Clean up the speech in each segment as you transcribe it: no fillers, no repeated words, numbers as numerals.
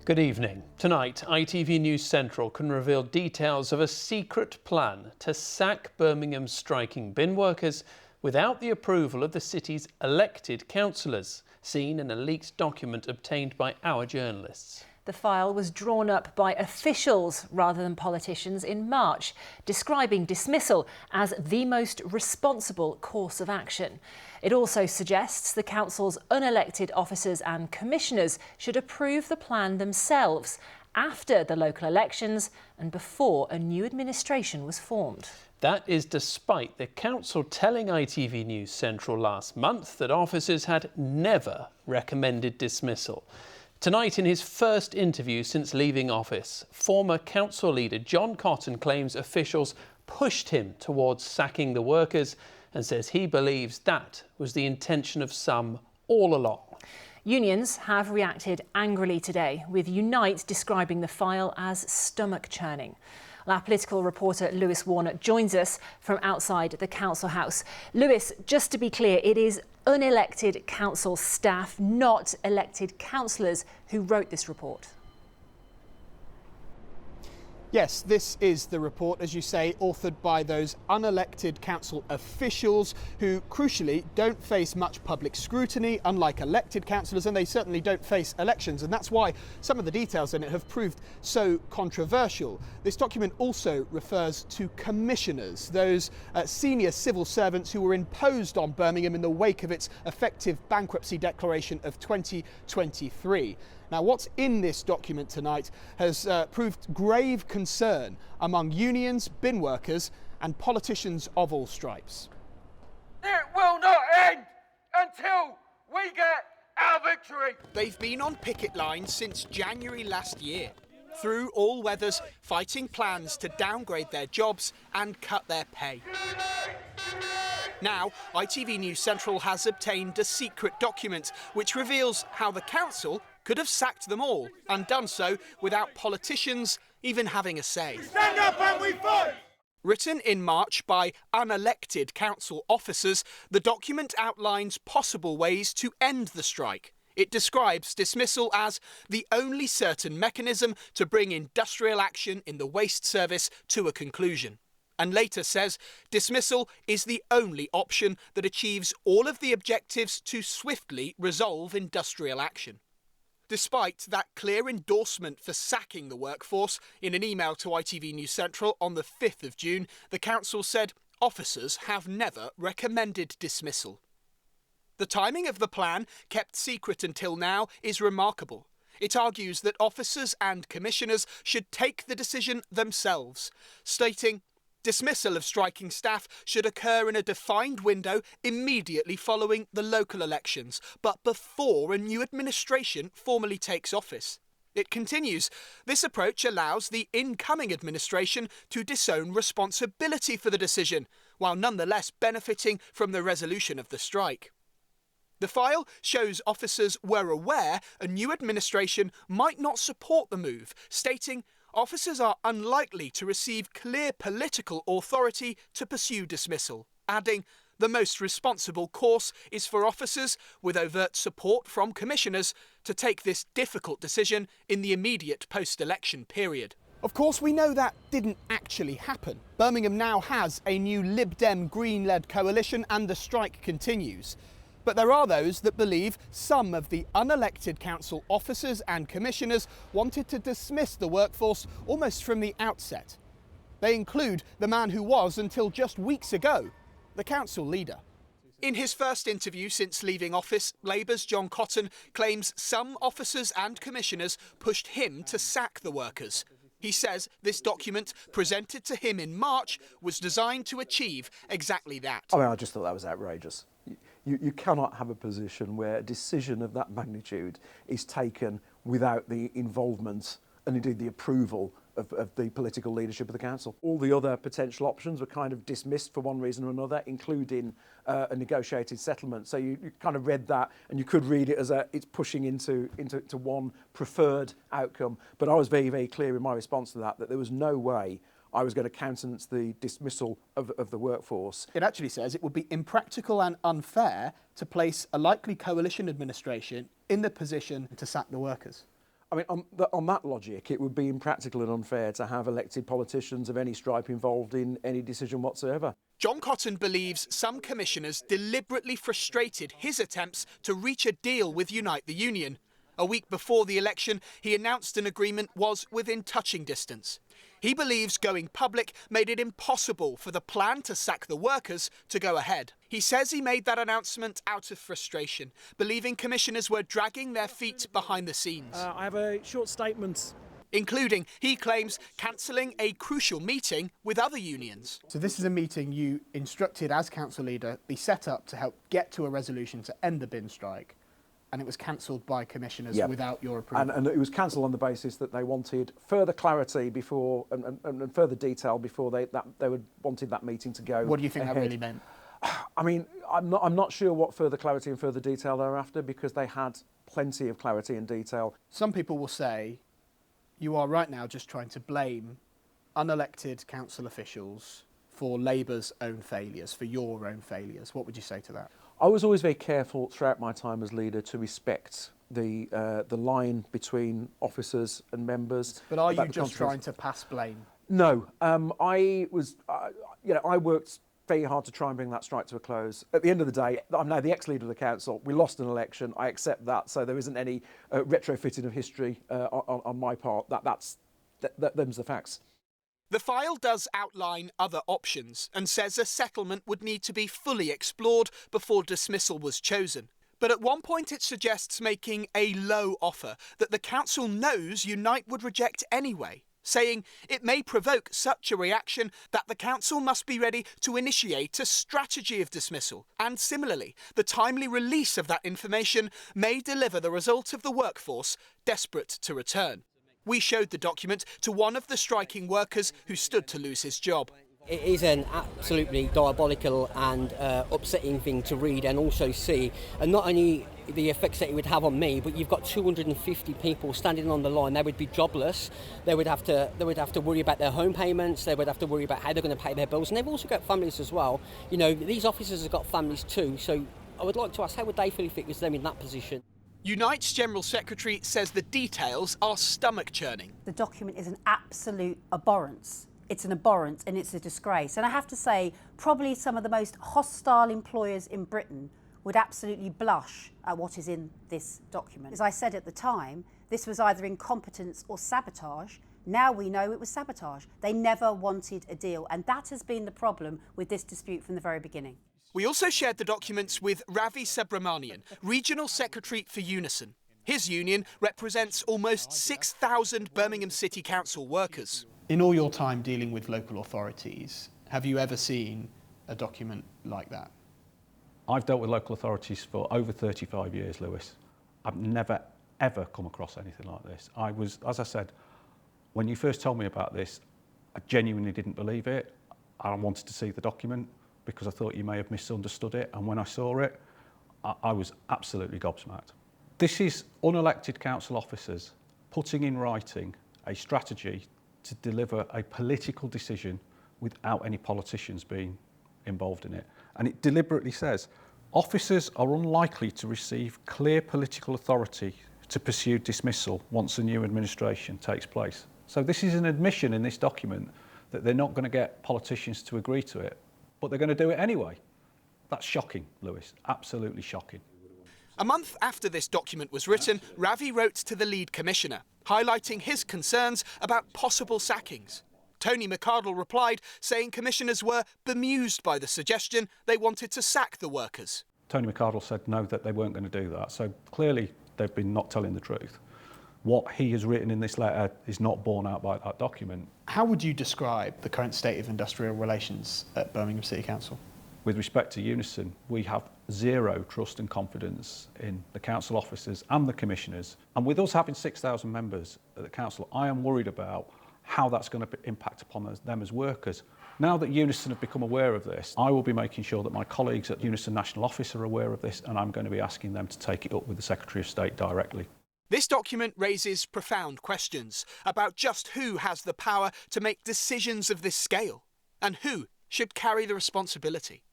Good evening. Tonight, ITV News Central can reveal details of a secret plan to sack Birmingham's striking bin workers without the approval of the city's elected councillors, seen in a leaked document obtained by our journalists. The file was drawn up by officials rather than politicians in March, describing dismissal as the most responsible course of action. It also suggests the council's unelected officers and commissioners should approve the plan themselves after the local elections and before a new administration was formed. That is despite the council telling ITV News Central last month that officers had never recommended dismissal. Tonight, in his first interview since leaving office, former council leader John Cotton claims officials pushed him towards sacking the workers and says he believes that was the intention of some all along. Unions have reacted angrily today, with Unite describing the file as stomach-churning. Our political reporter Lewis Warner joins us from outside the council house. Lewis, just to be clear, it is unelected council staff, not elected councillors, who wrote this report. Yes, this is the report, as you say, authored by those unelected council officials who, crucially, don't face much public scrutiny, unlike elected councillors, and they certainly don't face elections. And that's why some of the details in it have proved so controversial. This document also refers to commissioners, those senior civil servants who were imposed on Birmingham in the wake of its effective bankruptcy declaration of 2023. Now, what's in this document tonight has proved grave concern among unions, bin workers and politicians of all stripes. It will not end until we get our victory. They've been on picket lines since January last year, through all weathers, fighting plans to downgrade their jobs and cut their pay. Now, ITV News Central has obtained a secret document which reveals how the council could have sacked them all and done so without politicians even having a say. Stand up and we fight! Written in March by unelected council officers, the document outlines possible ways to end the strike. It describes dismissal as the only certain mechanism to bring industrial action in the waste service to a conclusion. And later says dismissal is the only option that achieves all of the objectives to swiftly resolve industrial action. Despite that clear endorsement for sacking the workforce, in an email to ITV News Central on the 5th of June, the council said officers have never recommended dismissal. The timing of the plan, kept secret until now, is remarkable. It argues that officers and commissioners should take the decision themselves, stating, dismissal of striking staff should occur in a defined window immediately following the local elections, but before a new administration formally takes office. It continues, this approach allows the incoming administration to disown responsibility for the decision, while nonetheless benefiting from the resolution of the strike. The file shows officers were aware a new administration might not support the move, stating, officers are unlikely to receive clear political authority to pursue dismissal, adding, the most responsible course is for officers, with overt support from commissioners, to take this difficult decision in the immediate post-election period. Of course, we know that didn't actually happen. Birmingham now has a new Lib Dem Green-led coalition and the strike continues. But there are those that believe some of the unelected council officers and commissioners wanted to dismiss the workforce almost from the outset. They include the man who was, until just weeks ago, the council leader. In his first interview since leaving office, Labour's John Cotton claims some officers and commissioners pushed him to sack the workers. He says this document, presented to him in March, was designed to achieve exactly that. I just thought that was outrageous. You cannot have a position where a decision of that magnitude is taken without the involvement and indeed the approval of the political leadership of the council. All the other potential options were kind of dismissed for one reason or another, including a negotiated settlement. So you kind of read that, and you could read it as it's pushing into one preferred outcome. But I was very, very clear in my response to that there was no way I was going to countenance the dismissal of the workforce. It actually says it would be impractical and unfair to place a likely coalition administration in the position to sack the workers. I mean, on that logic, it would be impractical and unfair to have elected politicians of any stripe involved in any decision whatsoever. John Cotton believes some commissioners deliberately frustrated his attempts to reach a deal with Unite the Union. A week before the election, he announced an agreement was within touching distance. He believes going public made it impossible for the plan to sack the workers to go ahead. He says he made that announcement out of frustration, believing commissioners were dragging their feet behind the scenes. I have a short statement. Including, he claims, cancelling a crucial meeting with other unions. So this is a meeting you instructed as council leader be set up to help get to a resolution to end the bin strike, and it was cancelled by commissioners without your approval. And it was cancelled on the basis that they wanted further clarity before and further detail before they wanted that meeting to go. What do you think ahead. that really meant? I mean, I'm not sure what further clarity and further detail they're after, because they had plenty of clarity and detail. Some people will say you are right now just trying to blame unelected council officials for Labour's own failures, for your own failures. What would you say to that? I was always very careful throughout my time as leader to respect the line between officers and members. But are you just trying to pass blame? No, I worked very hard to try and bring that strike to a close. At the end of the day, I'm now the ex-leader of the council. We lost an election. I accept that. So there isn't any retrofitting of history on my part. Them's the facts. The file does outline other options and says a settlement would need to be fully explored before dismissal was chosen. But at one point it suggests making a low offer that the council knows Unite would reject anyway, saying it may provoke such a reaction that the council must be ready to initiate a strategy of dismissal. And similarly, the timely release of that information may deliver the result of the workforce desperate to return. We showed the document to one of the striking workers who stood to lose his job. It is an absolutely diabolical and upsetting thing to read and also see, and not only the effects that it would have on me, but you've got 250 people standing on the line. They would be jobless. They would have to worry about their home payments. They would have to worry about how they're going to pay their bills, and they've also got families as well. You know, these officers have got families too. So I would like to ask, how would they feel if it was them in that position? Unite's General Secretary says the details are stomach-churning. The document is an absolute abhorrence. It's an abhorrence and it's a disgrace. And I have to say, probably some of the most hostile employers in Britain would absolutely blush at what is in this document. As I said at the time, this was either incompetence or sabotage. Now we know it was sabotage. They never wanted a deal, and that has been the problem with this dispute from the very beginning. We also shared the documents with Ravi Subramanian, Regional Secretary for Unison. His union represents almost 6,000 Birmingham City Council workers. In all your time dealing with local authorities, have you ever seen a document like that? I've dealt with local authorities for over 35 years, Lewis. I've never, ever come across anything like this. As I said, when you first told me about this, I genuinely didn't believe it. I wanted to see the document because I thought you may have misunderstood it. And when I saw it, I was absolutely gobsmacked. This is unelected council officers putting in writing a strategy to deliver a political decision without any politicians being involved in it. And it deliberately says, officers are unlikely to receive clear political authority to pursue dismissal once a new administration takes place. So this is an admission in this document that they're not going to get politicians to agree to it, but they're going to do it anyway. That's shocking, Lewis, absolutely shocking. A month after this document was written, Ravi wrote to the lead commissioner, highlighting his concerns about possible sackings. Tony McArdle replied, saying commissioners were bemused by the suggestion they wanted to sack the workers. Tony McArdle said no, that they weren't going to do that. So clearly they've been not telling the truth. What he has written in this letter is not borne out by that document. How would you describe the current state of industrial relations at Birmingham City Council? With respect to Unison, we have zero trust and confidence in the council officers and the commissioners. And with us having 6,000 members at the council, I am worried about how that's going to impact upon them as workers. Now that Unison have become aware of this, I will be making sure that my colleagues at Unison National Office are aware of this, and I'm going to be asking them to take it up with the Secretary of State directly. This document raises profound questions about just who has the power to make decisions of this scale and who should carry the responsibility.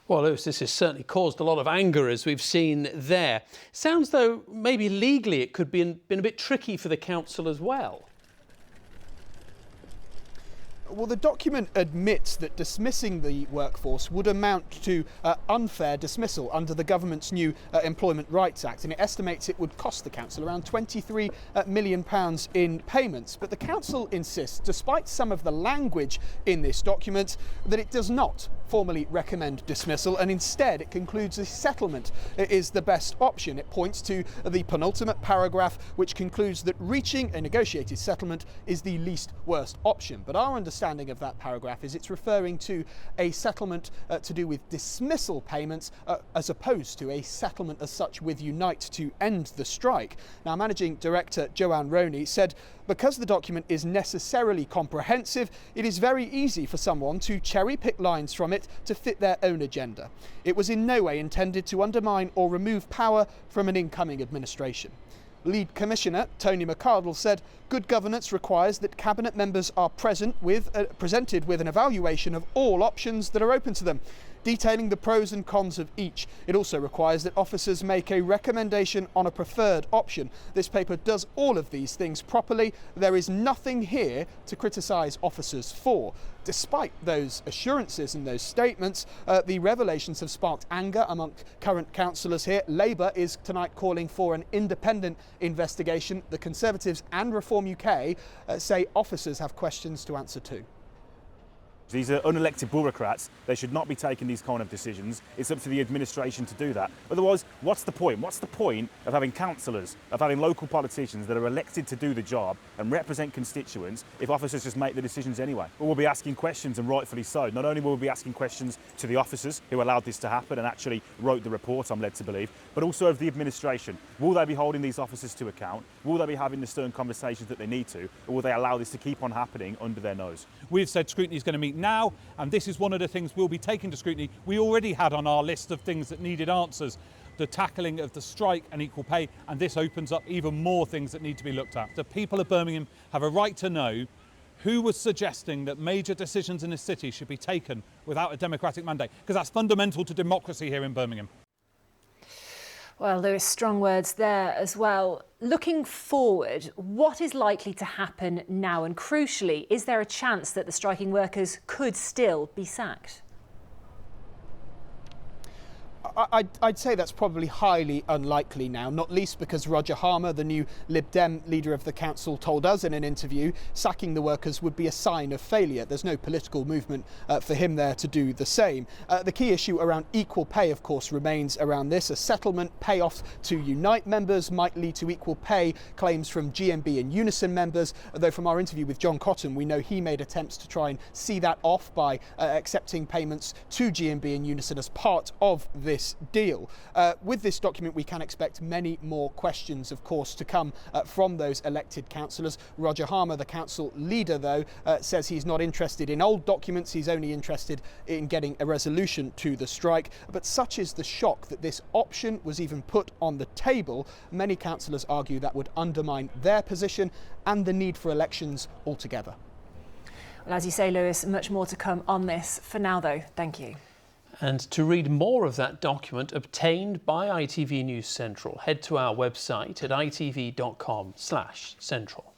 Well, Lewis, this has certainly caused a lot of anger, as we've seen there. Sounds though maybe legally it could be been a bit tricky for the council as well. Well, the document admits that dismissing the workforce would amount to unfair dismissal under the government's new Employment Rights Act, and it estimates it would cost the council around £23 million in payments. But the council insists, despite some of the language in this document, that it does not formally recommend dismissal, and instead it concludes a settlement is the best option. It points to the penultimate paragraph, which concludes that reaching a negotiated settlement is the least worst option. But our understanding of that paragraph is it's referring to a settlement to do with dismissal payments as opposed to a settlement as such with Unite to end the strike. Now, Managing Director Joanne Roney said because the document is necessarily comprehensive, it is very easy for someone to cherry-pick lines from it to fit their own agenda. It was in no way intended to undermine or remove power from an incoming administration. Lead Commissioner Tony McCardle said good governance requires that Cabinet members are presented with an evaluation of all options that are open to them, detailing the pros and cons of each. It also requires that officers make a recommendation on a preferred option. This paper does all of these things properly. There is nothing here to criticise officers for. Despite those assurances and those statements, the revelations have sparked anger among current councillors here. Labour is tonight calling for an independent investigation. The Conservatives and Reform UK say officers have questions to answer too. These are unelected bureaucrats. They should not be taking these kind of decisions. It's up to the administration to do that. Otherwise, what's the point? What's the point of having councillors, of having local politicians that are elected to do the job and represent constituents if officers just make the decisions anyway? But we'll be asking questions, and rightfully so. Not only will we be asking questions to the officers who allowed this to happen and actually wrote the report, I'm led to believe, but also of the administration. Will they be holding these officers to account? Will they be having the stern conversations that they need to? Or will they allow this to keep on happening under their nose? We've said scrutiny is going to meet now, and this is one of the things we'll be taking to scrutiny. We already had on our list of things that needed answers the tackling of the strike and equal pay, and this opens up even more things that need to be looked at. The people of Birmingham have a right to know who was suggesting that major decisions in the city should be taken without a democratic mandate, because that's fundamental to democracy here in Birmingham. Well, Lewis, strong words there as well. Looking forward, what is likely to happen now? And crucially, is there a chance that the striking workers could still be sacked? I'd say that's probably highly unlikely now, not least because Roger Harmer, the new Lib Dem leader of the council, told us in an interview sacking the workers would be a sign of failure. There's no political movement for him there to do the same. The key issue around equal pay, of course, remains around this. A settlement payoff to Unite members might lead to equal pay claims from GMB and Unison members, though from our interview with John Cotton, we know he made attempts to try and see that off by accepting payments to GMB and Unison as part of this deal. With this document, we can expect many more questions, of course, to come from those elected councillors. Roger Harmer, the council leader, though, says he's not interested in old documents. He's only interested in getting a resolution to the strike. But such is the shock that this option was even put on the table. Many councillors argue that would undermine their position and the need for elections altogether. Well, as you say, Lewis, much more to come on this. For now, though, thank you. And to read more of that document obtained by ITV News Central, head to our website at itv.com/central.